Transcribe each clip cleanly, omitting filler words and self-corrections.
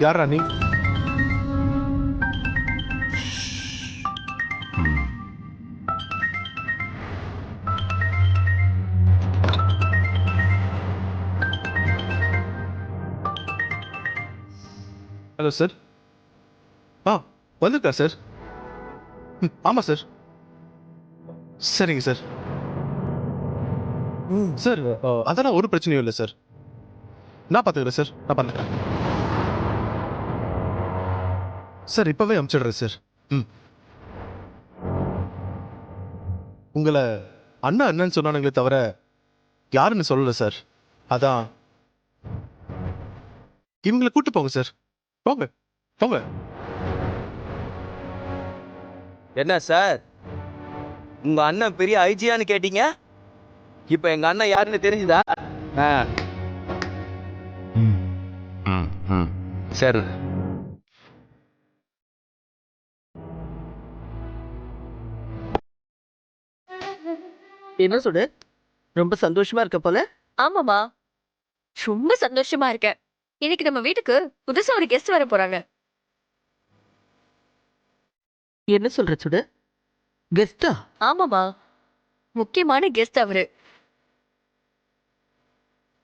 யாரா நீ? Hello sir. வந்திருக்கா சார்? ஆமாம் சார். சரிங்க சார். சார் அதெல்லாம் ஒரு பிரச்சனையும் இல்லை சார். நான் பார்த்துக்கிறேன் சார். நான் பார்த்துக்கிறேன் சார். இப்போவே அனுப்பிச்சிடுறேன் சார். உங்களை அண்ணன்னு சொன்னானுங்களே தவிர யாருன்னு சொல்லலை சார். அதான் இவங்களை கூட்டு போங்க சார். போங்க போங்க. என்ன சார், உங்க அண்ணன் பெரிய ஐஜியான்னு கேட்டீங்க. இப்ப எங்க அண்ணன் யாருன்னு தெரிஞ்சுதா? சார், என்ன சொல்லு, ரொம்ப சந்தோஷமா இருக்க போல. ஆமாமா, ரொம்ப சந்தோஷமா இருக்கேன். இன்னைக்கு நம்ம வீட்டுக்கு புதுசா ஒரு கெஸ்ட் வர போறாங்க. என்ன சொல்ற சுடு? கெஸ்டா? ஆமாமா, முக்கியமான கெஸ்ட் அவரு.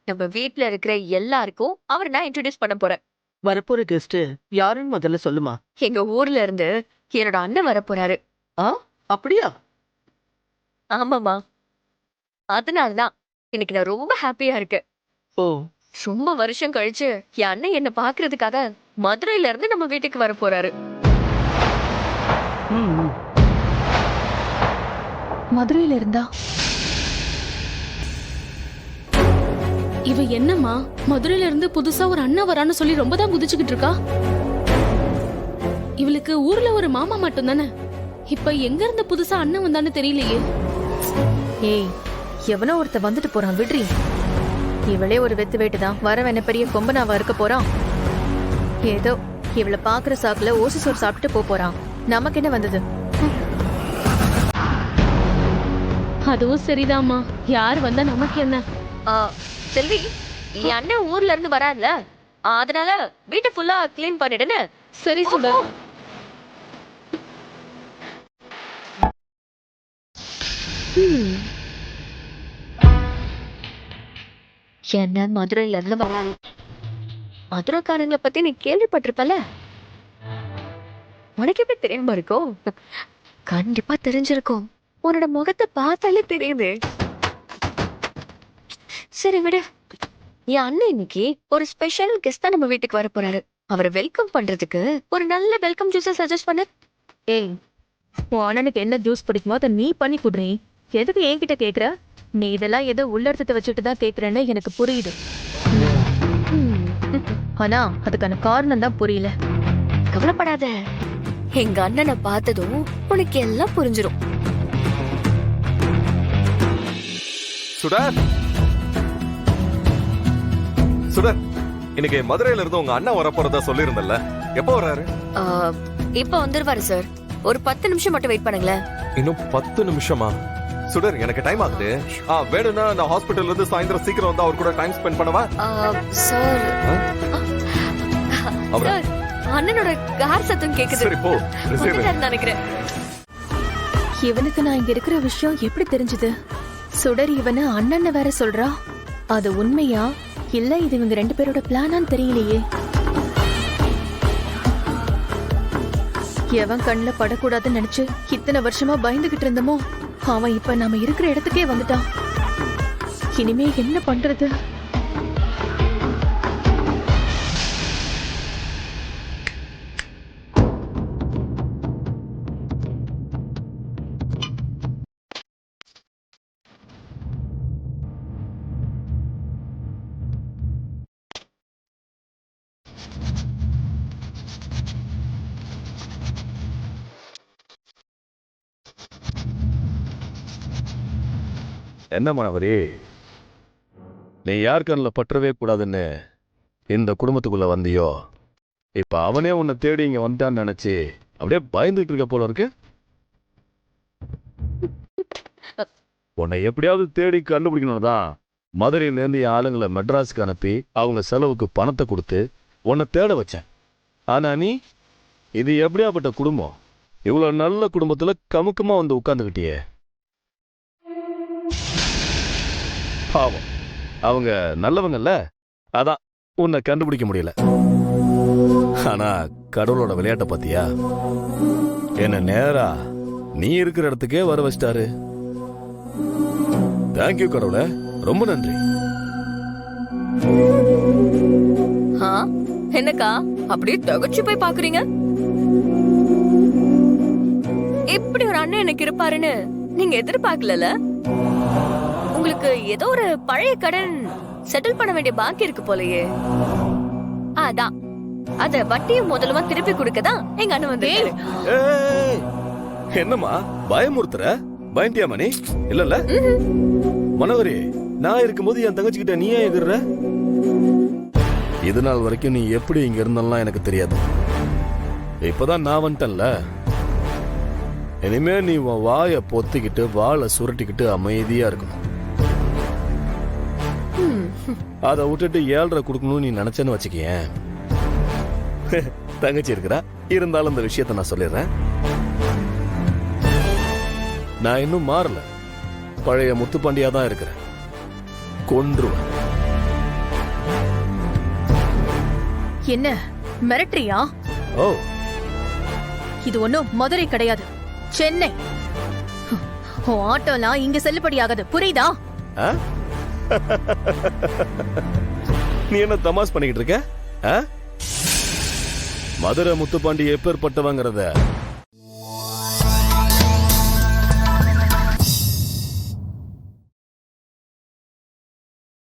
நம்ம வீட்ல இருக்கிற எல்லாருக்கும் அவரை நான் இன்ட்ரோடியூஸ் பண்ண போறேன். வரப்போற கெஸ்ட் யாருன்னு முதல்ல சொல்லுமா. எங்க ஊர்ல இருந்து என்னோட அண்ணன் வர போறாரு. அப்படியா? ஆமாமா, அதனாலதான் இன்னைக்கு நான் ரொம்ப ஹாப்பியா இருக்கேன். ஓ, ரொம்ப வருஷம் கழிச்சு என் அண்ணன் என்ன பாக்குறதுக்காக மதுரையில இருந்து நம்ம வீட்டுக்கு வர போறாரு. மதுரையில இருந்தா இவ என்னம்மா மதுரையில இருந்து புதுசா ஒரு அண்ணன் வரான்னு சொல்லி ரொம்ப தான் குதிச்சுக்கிட்டு இருக்கா. இவளுக்கு ஊர்ல ஒரு மாமா மட்டும் தானே. இப்ப எங்க இருந்து புதுசா அண்ணன் வந்தான்னு தெரியலையே. ஏய், எவனோ ஒருத்த வந்துட்டு போறான், விடுறி. இவளே ஒரு வெத்து வேட்டுதான், வரவன பெரிய கொம்பனாவா இருக்க போறான். ஏதோ இவளை பாக்குற சாக்குல ஓசி சோறு சாப்பிட்டுட்டு போறான். நமக்கு என்ன வந்தது? அதுவும் சரிதாம்மா, யார் வந்தா நமக்கு என்ன. செல்வி, என் அண்ணன் ஊர்ல இருந்து வரான்ல, அதனால வீட்டை ஃபுல்லா கிளீன் பண்ணிடுன்னு. சரி சுடா. என்ன மதுரையில இருந்து வராங்க. மதுரைக்காரங்களை பத்தி நீ கேள்விப்பட்டிருப்பல, உனக்கு எப்படி தெரியுமா இருக்கும்? கண்டிப்பா தெரிஞ்சிருக்கும், உன்னோட முகத்தை பார்த்தாலே தெரியுது. சரி விடு. என் அண்ணன் இன்னைக்கு ஒரு ஸ்பெஷல் கெஸ்டா நம்ம வீட்டுக்கு வர போறாரு. அவரை வெல்கம் பண்றதுக்கு ஒரு நல்ல வெல்கம் ஜூஸை சஜஸ்ட் பண்ணு. ஏய், உன் அண்ணனுக்கு என்ன ஜூஸ் பிடிக்குமோ அதை நீ பண்ணி குடுறீ. எதுக்கு என்கிட்ட கேக்குற? நீ இதெல்லாம் ஏதோ உள்ளர்த்தத்தை வச்சுட்டு தான் கேக்குறேன்னு எனக்கு புரியுது. ஆனா அதுக்கான காரணம் தான் புரியல. கவலைப்படாத, எங்க அண்ணனை பார்த்ததும் உனக்கு எல்லாம் புரிஞ்சிடும். சுடர், சுடர், இன்னைக்கு மதுரையில இருந்து உங்க அண்ணன் வரப்போறதா சொல்லியிருந்தல்ல, எப்போ வர்றாரு? இப்ப வந்துருவாரு சார். ஒரு 10 நிமிஷம் மட்டும் வெயிட் பண்ணுங்களேன். இன்னும் 10 நிமிஷமா? சுடர், எனக்கு டைம் ஆகுது. வேணும்னா நான் ஹாஸ்பிட்டல்ல இருந்து சாயந்தரம் சீக்கிரம் வந்து அவர் கூட டைம் ஸ்பெண்ட் பண்ணவா? சார், சார், அண்ணனோட கார் சத்தம் கேக்குது. சரி போ, நினைக்கிறேன். இவனுக்கு நான் இங்க இருக்கிற விஷயம் எப்படி தெரிஞ்சது? சுடர் இவனை அண்ணன் வேற சொல்றா. அது உண்மையா இல்ல இது இவங்க 2 பேரோட பிளானான்னு தெரியலையே. எவன் கண்ணுல படக்கூடாதுன்னு நினைச்சு இத்தனை வருஷமா பயந்துகிட்டு இருந்தமோ, அவன் இப்ப நாம இருக்கிற இடத்துக்கே வந்துட்டான். இனிமே என்ன பண்றது? என்ன மனவரி, நீ யார் கண்ணில் பற்றவே கூடாதுன்னு இந்த குடும்பத்துக்குள்ள வந்தியோ, இப்ப அவனே உன்னை தேடி இங்க வந்தான்னு நினைச்சு அப்படியே பயந்துட்டு இருக்க போல இருக்கு. உன்னை எப்படியாவது தேடி கண்டுபிடிக்கணும் தான் மதுரையிலேருந்து என் ஆளுங்களை மெட்ராஸுக்கு அனுப்பி அவங்க செலவுக்கு பணத்தை கொடுத்து உன்னை தேட வச்சேன். ஆனா நீ இது எப்படியாப்பட்ட குடும்பம்? இவ்வளவு நல்ல குடும்பத்துல கமுக்கமா வந்து உட்கார்ந்துகிட்டியே. பாவம், அவங்க நல்லவங்கல்ல, அதான் உன்னை கண்டுபிடிக்க முடியல. ஆனா கடவுளோட விளையாட்டை பாத்தியா? என்ன நேரா நீ இருக்கிற இடத்துக்கே வர வச்சிட்டாரு. தேங்க்யூ கடவுளே, ரொம்ப நன்றி. என்னக்கா அப்படியே தகச்சு போய் பாக்குறீங்க? இப்படி ஒரு அண்ணன் எனக்கு இருப்பாருன்னு நீங்க எதிர்பார்க்கல. உங்களுக்கு ஏதோ ஒரு பழைய கடன் செட்டில் பண்ண வேண்டிய பாக்கி இருக்கு போலயே. அதான் அத வட்டியும் முதலுமா திருப்பி கொடுக்கதான் எங்க அண்ணன் வந்து. ஏய், என்னம்மா பயமுறுத்துற? பயந்தியா மணி? இல்லல்ல மனோகரி, நான் இருக்கும்போது என் தங்கச்சி கிட்ட நீ ஏன் எதிர்ற? இது நாள் வரைக்கும் நீ எப்படி இங்க இருந்தெல்லாம் எனக்கு தெரியாது. இப்பதான் நான் வந்துட்டேன்ல. இனிமே நீ உன் வாயை பொத்திக்கிட்டு வாழை சுருட்டிக்கிட்டு அமைதியா இருக்கணும். அதை விட்டுட்டு 7.5 கொடுக்கணும்னு நீ நினைச்சேன்னு வச்சுக்கேன். தங்கச்சி இருக்கிறா, இருந்தாலும் இந்த விஷயத்த நான் சொல்லிடுறேன். நான் இன்னும் மாறல, பழைய முத்துப்பாண்டியா தான் இருக்கிறேன். கொன்றுவேன். என்ன மிரட்டுறியா? ஓ, இது ஒண்ணும் மதுரை கிடையாது, சென்னை. உன் ஆட்டோலாம் இங்க செல்லுபடி ஆகாது, புரியுதா? ஆ? நீ என்ன தமாஸ் பண்ணிக்கிட்டு இருக்க? ஆ? மதுரை முத்துப்பாண்டி எப்பேற்பட்டவங்கிறத